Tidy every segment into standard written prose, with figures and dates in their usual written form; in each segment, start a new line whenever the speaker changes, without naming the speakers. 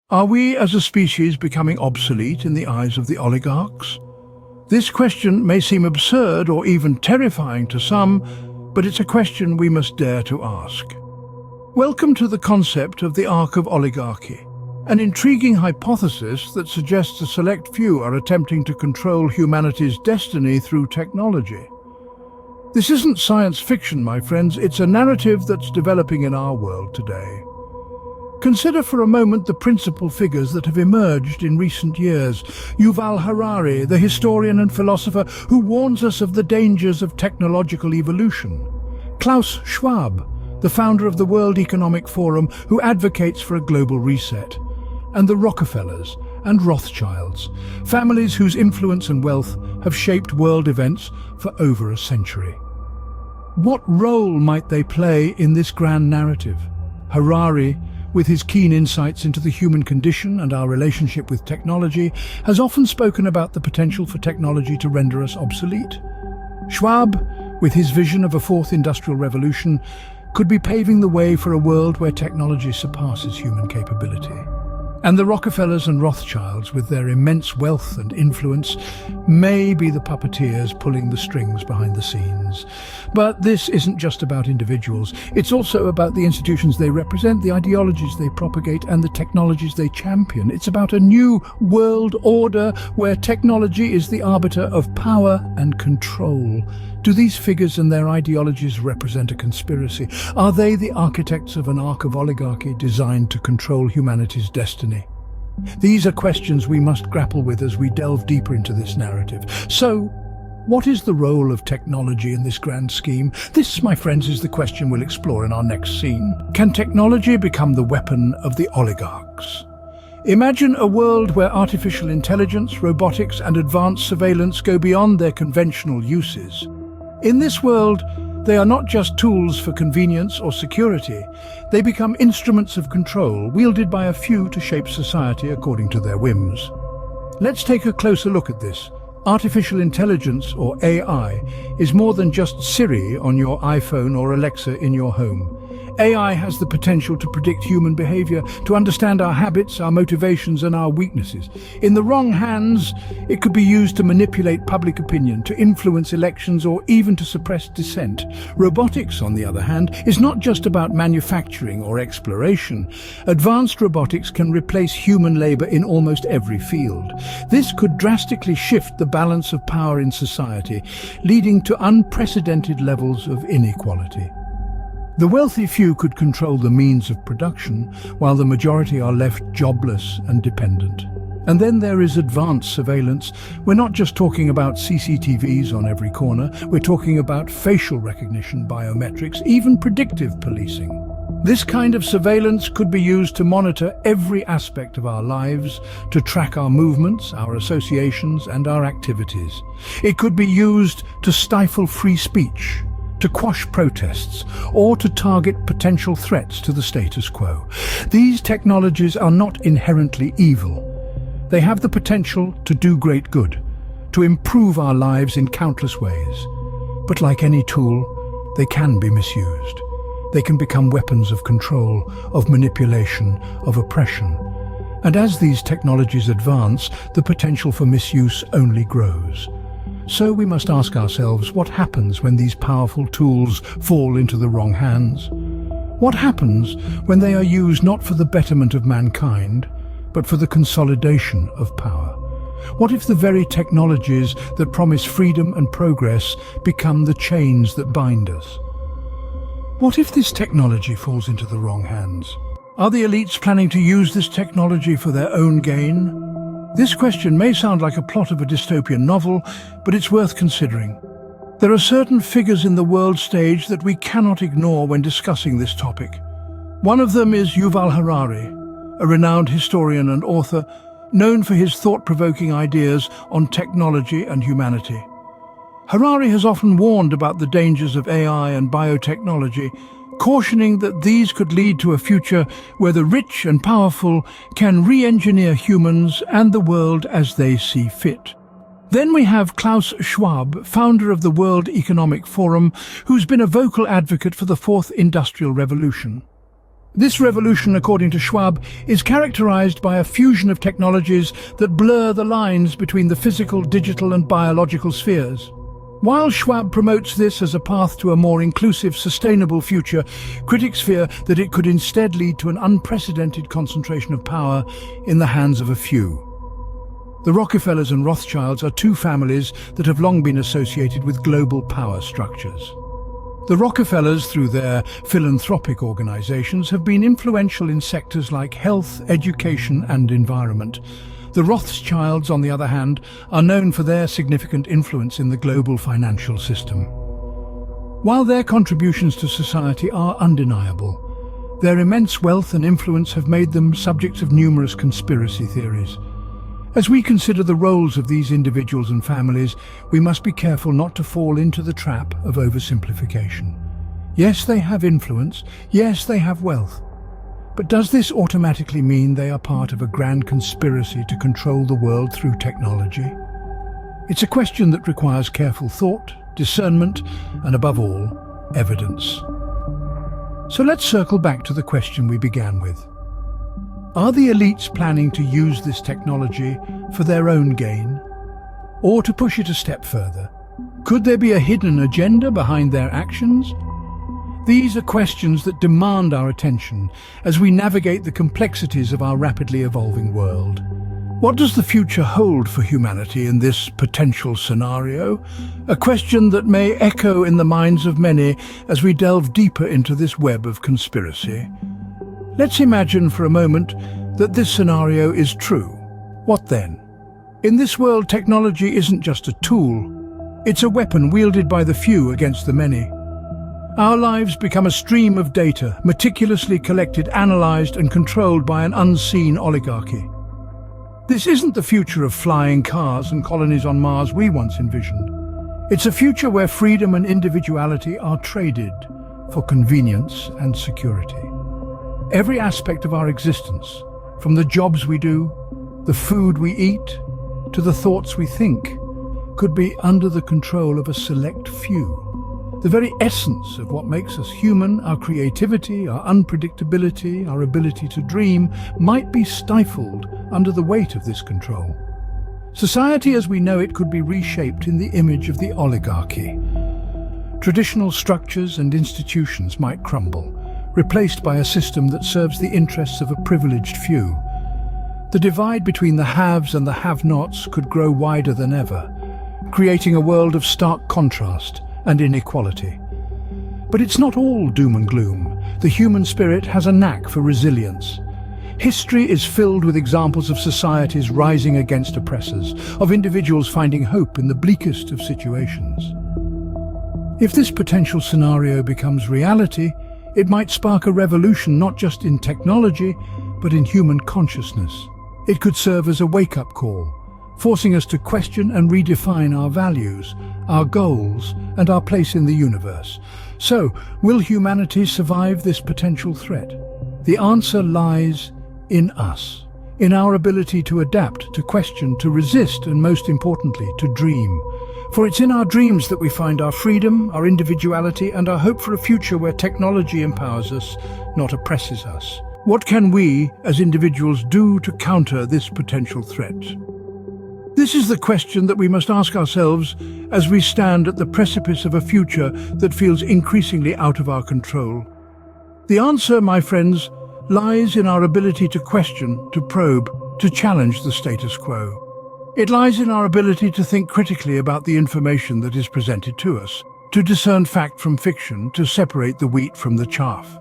Are we as a species becoming obsolete in the eyes of the oligarchs? This question may seem absurd or even terrifying to some, but it's a question we must dare to ask. Welcome to the concept of the Ark of Oligarchy, an intriguing hypothesis that suggests a select few are attempting to control humanity's destiny through technology. This isn't science fiction, my friends, it's a narrative that's developing in our world today. Consider for a moment the principal figures that have emerged in recent years. Yuval Harari, the historian and philosopher who warns us of the dangers of technological evolution. Klaus Schwab, the founder of the World Economic Forum, who advocates for a global reset. And the Rockefellers and Rothschilds, families whose influence and wealth have shaped world events for over a century. What role might they play in this grand narrative? Harari, with his keen insights into the human condition and our relationship with technology, has often spoken about the potential for technology to render us obsolete. Schwab, with his vision of a fourth industrial revolution, could be paving the way for a world where technology surpasses human capability. And the Rockefellers and Rothschilds, with their immense wealth and influence, may be the puppeteers pulling the strings behind the scenes. But this isn't just about individuals. It's also about the institutions they represent, the ideologies they propagate, and the technologies they champion. It's about a new world order where technology is the arbiter of power and control. Do these figures and their ideologies represent a conspiracy? Are they the architects of an Ark of Oligarchy designed to control humanity's destiny? These are questions we must grapple with as we delve deeper into this narrative. So, what is the role of technology in this grand scheme? This, my friends, is the question we'll explore in our next scene. Can technology become the weapon of the oligarchs? Imagine a world where artificial intelligence, robotics, and advanced surveillance go beyond their conventional uses. In this world, they are not just tools for convenience or security. They become instruments of control, wielded by a few to shape society according to their whims. Let's take a closer look at this. Artificial intelligence, or AI, is more than just Siri on your iPhone or Alexa in your home. AI has the potential to predict human behavior, to understand our habits, our motivations, and our weaknesses. In the wrong hands, it could be used to manipulate public opinion, to influence elections, or even to suppress dissent. Robotics, on the other hand, is not just about manufacturing or exploration. Advanced robotics can replace human labor in almost every field. This could drastically shift the balance of power in society, leading to unprecedented levels of inequality. The wealthy few could control the means of production, while the majority are left jobless and dependent. And then there is advanced surveillance. We're not just talking about CCTVs on every corner, we're talking about facial recognition, biometrics, even predictive policing. This kind of surveillance could be used to monitor every aspect of our lives, to track our movements, our associations, and our activities. It could be used to stifle free speech, to quash protests, or to target potential threats to the status quo. These technologies are not inherently evil. They have the potential to do great good, to improve our lives in countless ways. But like any tool, they can be misused. They can become weapons of control, of manipulation, of oppression. And as these technologies advance, the potential for misuse only grows. So we must ask ourselves, what happens when these powerful tools fall into the wrong hands? What happens when they are used not for the betterment of mankind, but for the consolidation of power? What if the very technologies that promise freedom and progress become the chains that bind us? What if this technology falls into the wrong hands? Are the elites planning to use this technology for their own gain? This question may sound like a plot of a dystopian novel, but it's worth considering. There are certain figures in the world stage that we cannot ignore when discussing this topic. One of them is Yuval Harari, a renowned historian and author known for his thought-provoking ideas on technology and humanity. Harari has often warned about the dangers of AI and biotechnology, cautioning that these could lead to a future where the rich and powerful can re-engineer humans and the world as they see fit. Then we have Klaus Schwab, founder of the World Economic Forum, who's been a vocal advocate for the fourth industrial revolution. This revolution, according to Schwab, is characterized by a fusion of technologies that blur the lines between the physical, digital and biological spheres. While Schwab promotes this as a path to a more inclusive, sustainable future, critics fear that it could instead lead to an unprecedented concentration of power in the hands of a few. The Rockefellers and Rothschilds are two families that have long been associated with global power structures. The Rockefellers, through their philanthropic organizations, have been influential in sectors like health, education and environment. The Rothschilds, on the other hand, are known for their significant influence in the global financial system. While their contributions to society are undeniable, their immense wealth and influence have made them subjects of numerous conspiracy theories. As we consider the roles of these individuals and families, we must be careful not to fall into the trap of oversimplification. Yes, they have influence. Yes, they have wealth. But does this automatically mean they are part of a grand conspiracy to control the world through technology? It's a question that requires careful thought, discernment, and above all, evidence. So let's circle back to the question we began with. Are the elites planning to use this technology for their own gain? Or to push it a step further? Could there be a hidden agenda behind their actions? These are questions that demand our attention as we navigate the complexities of our rapidly evolving world. What does the future hold for humanity in this potential scenario? A question that may echo in the minds of many as we delve deeper into this web of conspiracy. Let's imagine for a moment that this scenario is true. What then? In this world, technology isn't just a tool. It's a weapon wielded by the few against the many. Our lives become a stream of data, meticulously collected, analyzed and controlled by an unseen oligarchy. This isn't the future of flying cars and colonies on Mars we once envisioned. It's a future where freedom and individuality are traded for convenience and security. Every aspect of our existence, from the jobs we do, the food we eat, to the thoughts we think, could be under the control of a select few. The very essence of what makes us human, our creativity, our unpredictability, our ability to dream, might be stifled under the weight of this control. Society as we know it could be reshaped in the image of the oligarchy. Traditional structures and institutions might crumble, replaced by a system that serves the interests of a privileged few. The divide between the haves and the have-nots could grow wider than ever, creating a world of stark contrast and inequality. But it's not all doom and gloom. The human spirit has a knack for resilience. History is filled with examples of societies rising against oppressors, of individuals finding hope in the bleakest of situations. If this potential scenario becomes reality, it might spark a revolution not just in technology, but in human consciousness. It could serve as a wake-up call, forcing us to question and redefine our values, our goals, and our place in the universe. So, will humanity survive this potential threat? The answer lies in us, in our ability to adapt, to question, to resist, and most importantly, to dream. For it's in our dreams that we find our freedom, our individuality, and our hope for a future where technology empowers us, not oppresses us. What can we, as individuals, do to counter this potential threat? This is the question that we must ask ourselves as we stand at the precipice of a future that feels increasingly out of our control. The answer, my friends, lies in our ability to question, to probe, to challenge the status quo. It lies in our ability to think critically about the information that is presented to us, to discern fact from fiction, to separate the wheat from the chaff.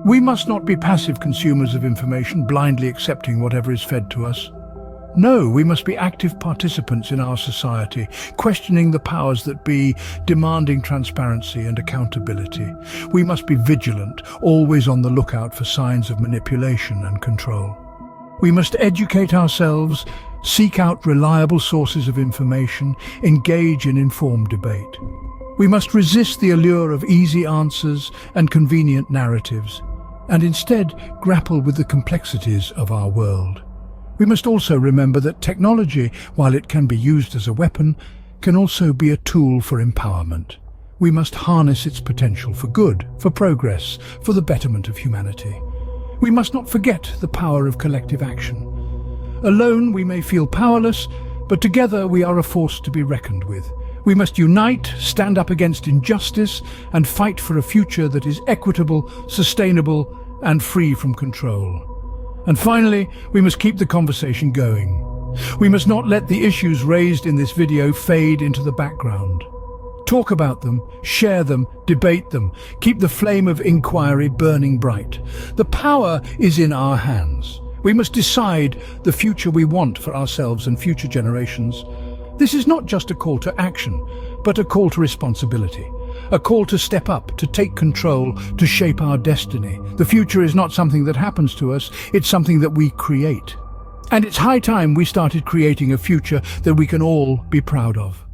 We must not be passive consumers of information, blindly accepting whatever is fed to us. No, we must be active participants in our society, questioning the powers that be, demanding transparency and accountability. We must be vigilant, always on the lookout for signs of manipulation and control. We must educate ourselves, seek out reliable sources of information, engage in informed debate. We must resist the allure of easy answers and convenient narratives, and instead grapple with the complexities of our world. We must also remember that technology, while it can be used as a weapon, can also be a tool for empowerment. We must harness its potential for good, for progress, for the betterment of humanity. We must not forget the power of collective action. Alone we may feel powerless, but together we are a force to be reckoned with. We must unite, stand up against injustice, and fight for a future that is equitable, sustainable, and free from control. And finally, we must keep the conversation going. We must not let the issues raised in this video fade into the background. Talk about them, share them, debate them. Keep the flame of inquiry burning bright. The power is in our hands. We must decide the future we want for ourselves and future generations. This is not just a call to action, but a call to responsibility. A call to step up, to take control, to shape our destiny. The future is not something that happens to us, it's something that we create. And it's high time we started creating a future that we can all be proud of.